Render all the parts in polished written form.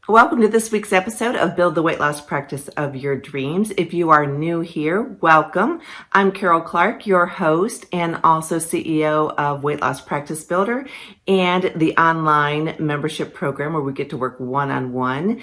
Welcome to this week's episode of Build the Weight Loss Practice of Your Dreams. If you are new here, welcome. I'm Carol Clark, your host and also CEO of Weight Loss Practice Builder and the online membership program where we get to work one-on-one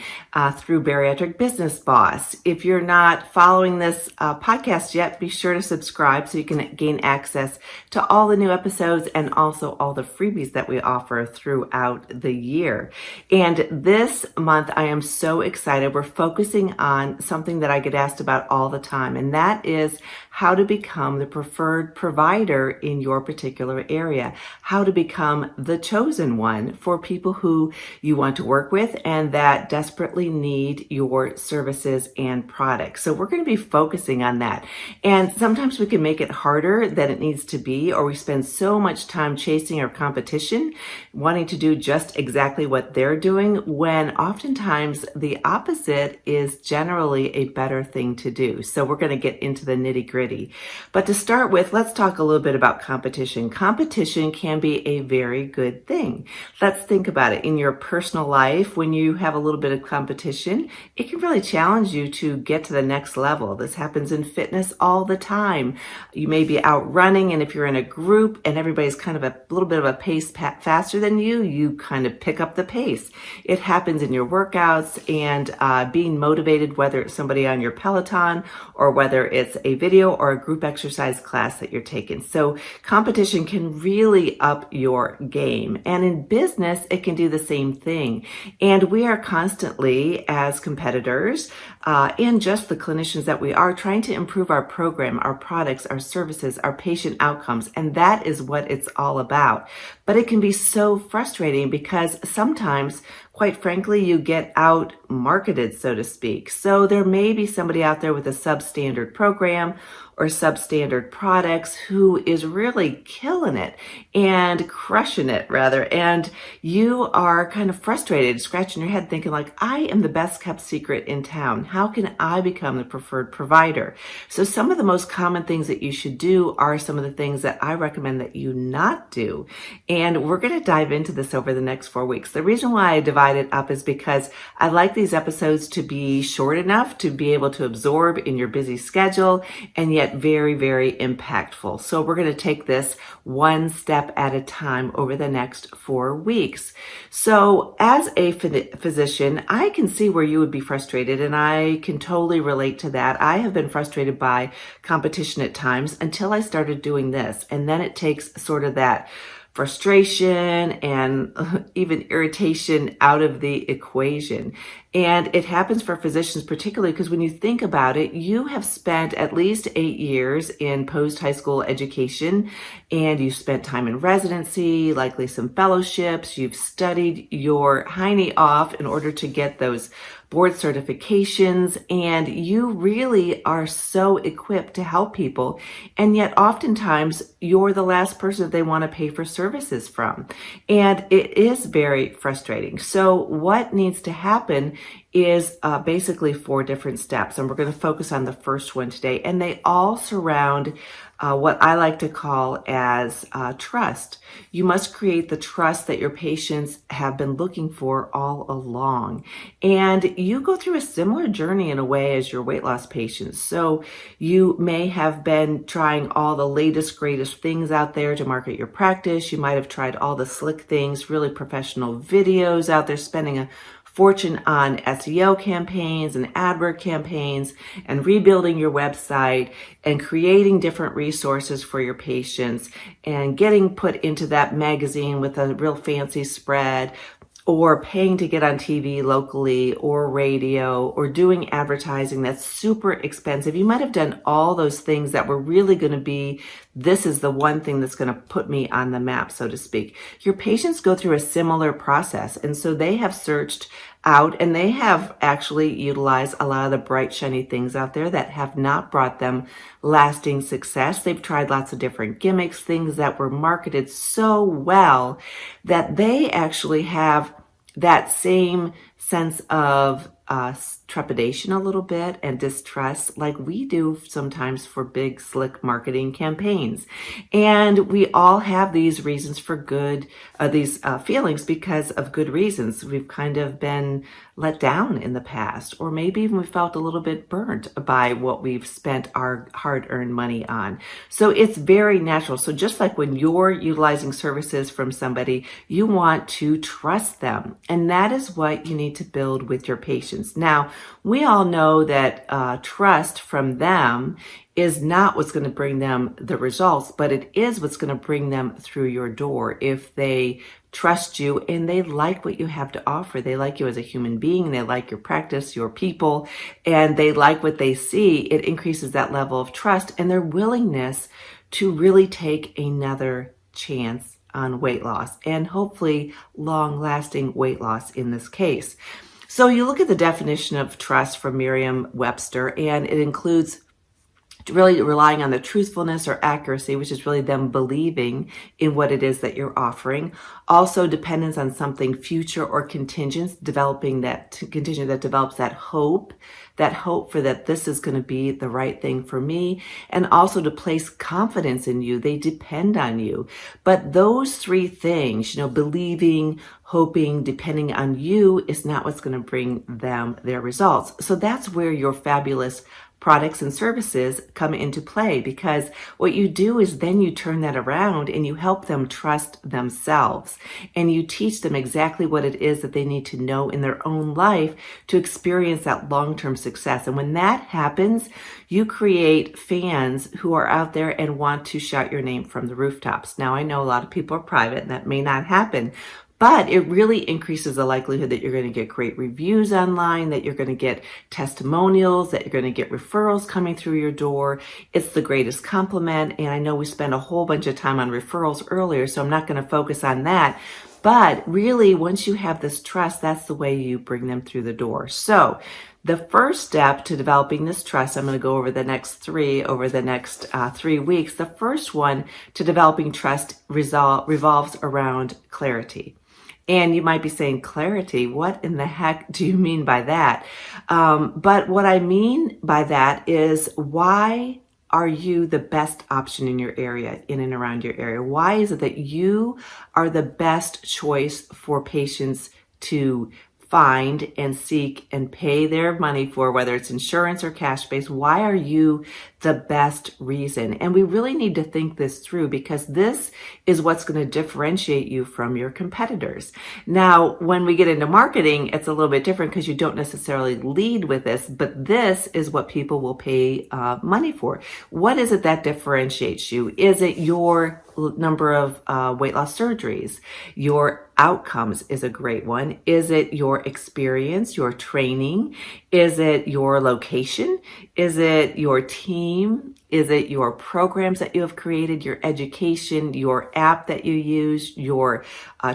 through Bariatric Business Boss. If you're not following this podcast yet, be sure to subscribe so you can gain access to all the new episodes and also all the freebies that we offer throughout the year. And this month, I am so excited. We're focusing on something that I get asked about all the time, and that is how to become the preferred provider in your particular area, how to become the chosen one for people who you want to work with and that desperately need your services and products. So we're going to be focusing on that. And sometimes we can make it harder than it needs to be, or we spend so much time chasing our competition, wanting to do just exactly what they're doing, when oftentimes the opposite is generally a better thing to do. So we're going to get into the nitty-gritty. But to start with, let's talk a little bit about competition. Competition can be a very good thing. Let's think about it. In your personal life, when you have a little bit of competition, it can really challenge you to get to the next level. This happens in fitness all the time. You may be out running, and if you're in a group and everybody's kind of a little bit of a pace faster than you, you kind of pick up the pace. It happens in your workouts and being motivated, whether it's somebody on your Peloton or whether it's a video or a group exercise class that you're taking. So competition can really up your game. And in business, it can do the same thing. And we are constantly, as competitors, and just the clinicians that we are, trying to improve our program, our products, our services, our patient outcomes. And that is what it's all about. But it can be so frustrating because sometimes, quite frankly, you get out marketed, so to speak. So there may be somebody out there with a substandard program or substandard products who is really killing it and crushing it rather. And you are kind of frustrated, scratching your head thinking like, I am the best kept secret in town. How can I become the preferred provider? So some of the most common things that you should do are some of the things that I recommend that you not do. And we're going to dive into this over the next 4 weeks. The reason why I divide it up is because I like these episodes to be short enough to be able to absorb in your busy schedule and yet very, very impactful. So we're going to take this one step at a time over the next 4 weeks. So as a physician, I can see where you would be frustrated, and I can totally relate to that. I have been frustrated by competition at times until I started doing this. And then it takes sort of that frustration and even irritation out of the equation. And it happens for physicians particularly because when you think about it, you have spent at least 8 years in post-high school education, and you spent time in residency, likely some fellowships. You've studied your hiney off in order to get those board certifications, and you really are so equipped to help people. And yet oftentimes you're the last person they want to pay for services from. And it is very frustrating. So what needs to happen is basically 4 different steps. And we're going to focus on the first one today. And they all surround what I like to call as trust. You must create the trust that your patients have been looking for all along. And you go through a similar journey in a way as your weight loss patients. So you may have been trying all the latest, greatest things out there to market your practice. You might have tried all the slick things, really professional videos out there, spending a fortune on SEO campaigns and AdWords campaigns and rebuilding your website and creating different resources for your patients and getting put into that magazine with a real fancy spread, or paying to get on TV locally or radio, or doing advertising that's super expensive. You might have done all those things that were really going to be, this is the one thing that's going to put me on the map, so to speak. Your patients go through a similar process, and so they have searched out and they have actually utilized a lot of the bright, shiny things out there that have not brought them lasting success. They've tried lots of different gimmicks, things that were marketed so well that they actually have that same sense of trepidation a little bit and distrust, like we do sometimes for big, slick marketing campaigns. And we all have these reasons for good, these feelings because of good reasons. We've kind of been let down in the past, or maybe even we felt a little bit burnt by what we've spent our hard-earned money on. So it's very natural. So just like when you're utilizing services from somebody, you want to trust them. And that is what you need to build with your patients. Now, we all know that trust from them is not what's going to bring them the results, but it is what's going to bring them through your door. If they trust you and they like what you have to offer, they like you as a human being, they like your practice, your people, and they like what they see, it increases that level of trust and their willingness to really take another chance on weight loss, and hopefully long-lasting weight loss in this case. So you look at the definition of trust from Merriam-Webster, and it includes really relying on the truthfulness or accuracy, which is really them believing in what it is that you're offering. Also dependence on something future or contingent, developing that contingent that develops that hope for that this is going to be the right thing for me, and also to place confidence in you. They depend on you. But those three things, believing, hoping, depending on you, is not what's going to bring them their results. So that's where your fabulous products and services come into play, because what you do is then you turn that around and you help them trust themselves, and you teach them exactly what it is that they need to know in their own life to experience that long-term success. And when that happens, you create fans who are out there and want to shout your name from the rooftops. Now, I know a lot of people are private and that may not happen, but it really increases the likelihood that you're going to get great reviews online, that you're going to get testimonials, that you're going to get referrals coming through your door. It's the greatest compliment. And I know we spent a whole bunch of time on referrals earlier, so I'm not going to focus on that. But really, once you have this trust, that's the way you bring them through the door. So the first step to developing this trust, I'm going to go over the next 3 weeks. The first one to developing trust revolves around clarity. And you might be saying, clarity, what in the heck do you mean by that? But what I mean by that is, why are you the best option in your area, in and around your area? Why is it that you are the best choice for patients to find and seek and pay their money for, whether it's insurance or cash-based? Why are you the best reason? And we really need to think this through, because this is what's going to differentiate you from your competitors. Now, when we get into marketing, it's a little bit different because you don't necessarily lead with this, but this is what people will pay money for. What is it that differentiates you? Is it your number of weight loss surgeries? Your outcomes is a great one. Is it your experience, your training? Is it your location? Is it your team? Is it your programs that you have created, your education, your app that you use, your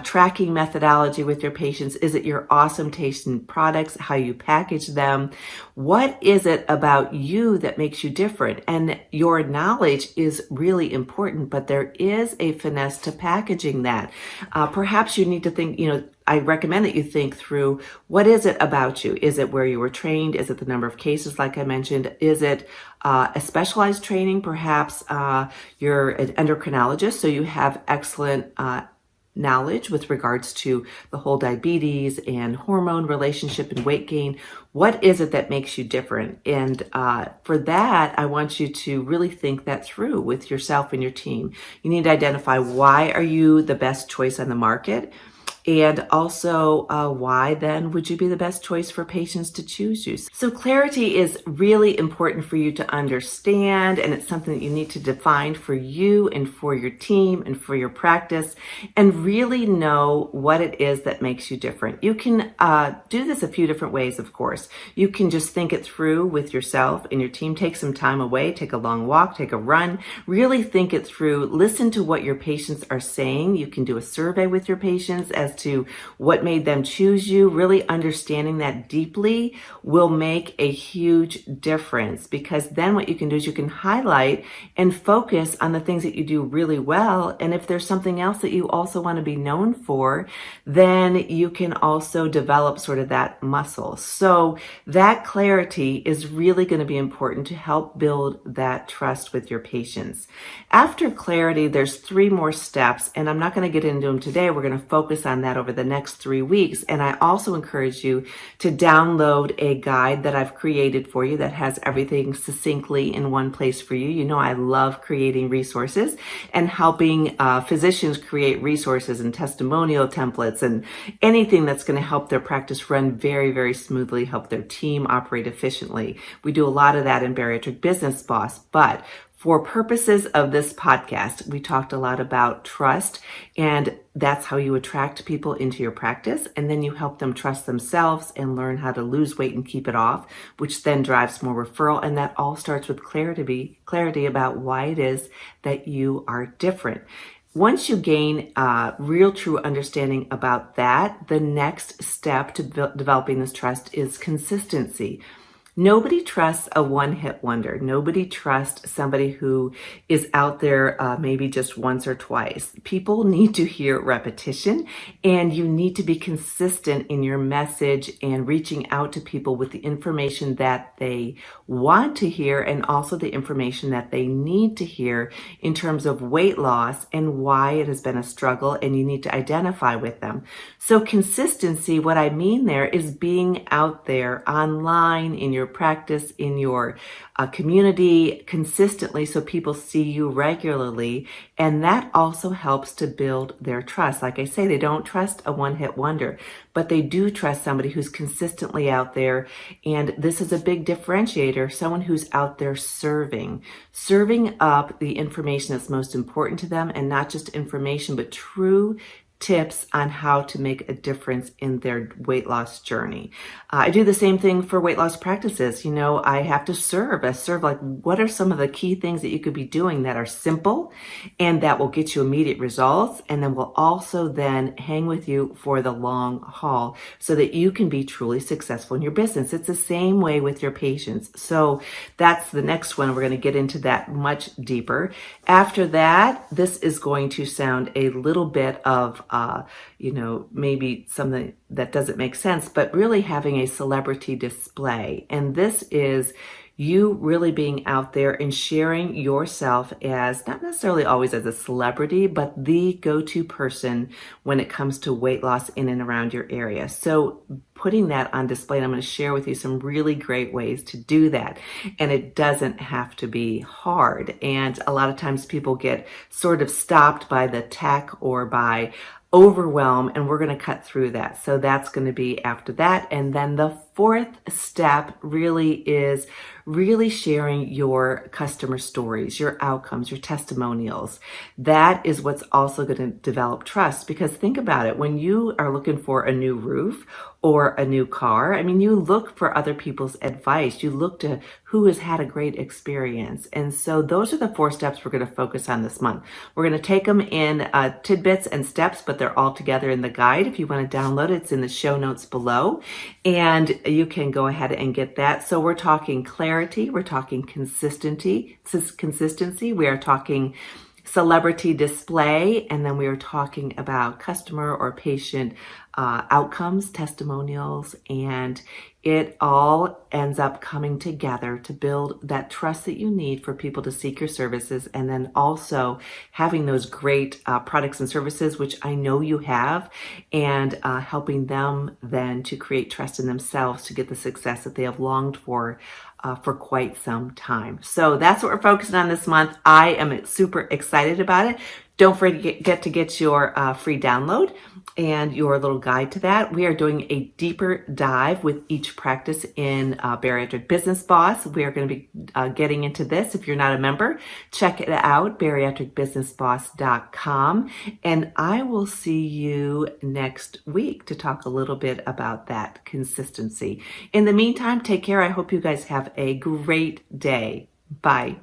tracking methodology with your patients? Is it your awesome tasting products, how you package them? What is it about you that makes you different? And your knowledge is really important, but there is a finesse to packaging that. Perhaps you need to think, I recommend that you think through, what is it about you? Is it where you were trained? Is it the number of cases, like I mentioned? Is it a specialized training? Perhaps you're an endocrinologist, so you have excellent knowledge with regards to the whole diabetes and hormone relationship and weight gain. What is it that makes you different? And for that, I want you to really think that through with yourself and your team. You need to identify, why are you the best choice on the market? And also, why then would you be the best choice for patients to choose you? So clarity is really important for you to understand, and it's something that you need to define for you and for your team and for your practice, and really know what it is that makes you different. You can do this a few different ways, of course. You can just think it through with yourself and your team. Take some time away, take a long walk, take a run, really think it through. Listen to what your patients are saying. You can do a survey with your patients as to what made them choose you, really understanding that deeply will make a huge difference, because then what you can do is you can highlight and focus on the things that you do really well. And if there's something else that you also want to be known for, then you can also develop sort of that muscle. So that clarity is really going to be important to help build that trust with your patients. After clarity, there's 3 more steps, and I'm not going to get into them today. We're going to focus on that over the next 3 weeks. And I also encourage you to download a guide that I've created for you that has everything succinctly in one place for you. You know, I love creating resources and helping physicians create resources and testimonial templates and anything that's going to help their practice run very, very smoothly, help their team operate efficiently. We do a lot of that in Bariatric Business Boss, but for purposes of this podcast, we talked a lot about trust, and that's how you attract people into your practice, and then you help them trust themselves and learn how to lose weight and keep it off, which then drives more referral, and that all starts with clarity about why it is that you are different. Once you gain real true understanding about that, the next step to developing this trust is consistency. Nobody trusts a one-hit wonder. Nobody trusts somebody who is out there maybe just once or twice. People need to hear repetition, and you need to be consistent in your message and reaching out to people with the information that they want to hear and also the information that they need to hear in terms of weight loss and why it has been a struggle, and you need to identify with them. So consistency, what I mean there is being out there online, in your practice, in your community consistently, so people see you regularly, and that also helps to build their trust. Like I say, they don't trust a one-hit wonder, but they do trust somebody who's consistently out there, and this is a big differentiator, someone who's out there serving up the information that's most important to them, and not just information, but true tips on how to make a difference in their weight loss journey. I do the same thing for weight loss practices. You know, I have to serve. I serve like, what are some of the key things that you could be doing that are simple and that will get you immediate results, and then will also then hang with you for the long haul so that you can be truly successful in your business. It's the same way with your patients. So that's the next one. We're going to get into that much deeper. After that, this is going to sound a little bit of maybe something that doesn't make sense, but really having a celebrity display. And this is you really being out there and sharing yourself as not necessarily always as a celebrity, but the go-to person when it comes to weight loss in and around your area. So putting that on display, and I'm going to share with you some really great ways to do that. And it doesn't have to be hard. And a lot of times people get sort of stopped by the tech or by overwhelm, and we're going to cut through that. So that's going to be after that. And then the 4th step really is really sharing your customer stories, your outcomes, your testimonials. That is what's also going to develop trust, because think about it. When you are looking for a new roof or a new car, I mean, you look for other people's advice. You look to who has had a great experience. And so those are the 4 steps we're going to focus on this month. We're going to take them in tidbits and steps, but they're all together in the guide. If you want to download it, it's in the show notes below, and you can go ahead and get that. So we're talking clarity, we're talking consistency, we are talking celebrity display, and then we are talking about customer or patient outcomes, testimonials, and it all ends up coming together to build that trust that you need for people to seek your services, and then also having those great products and services, which I know you have, and helping them then to create trust in themselves to get the success that they have longed for quite some time. So that's what we're focusing on this month. I am super excited about it. Don't forget to get your free download and your little guide to that. We are doing a deeper dive with each practice in Bariatric Business Boss. We are going to be getting into this. If you're not a member, check it out, bariatricbusinessboss.com. And I will see you next week to talk a little bit about that consistency. In the meantime, take care. I hope you guys have a great day. Bye.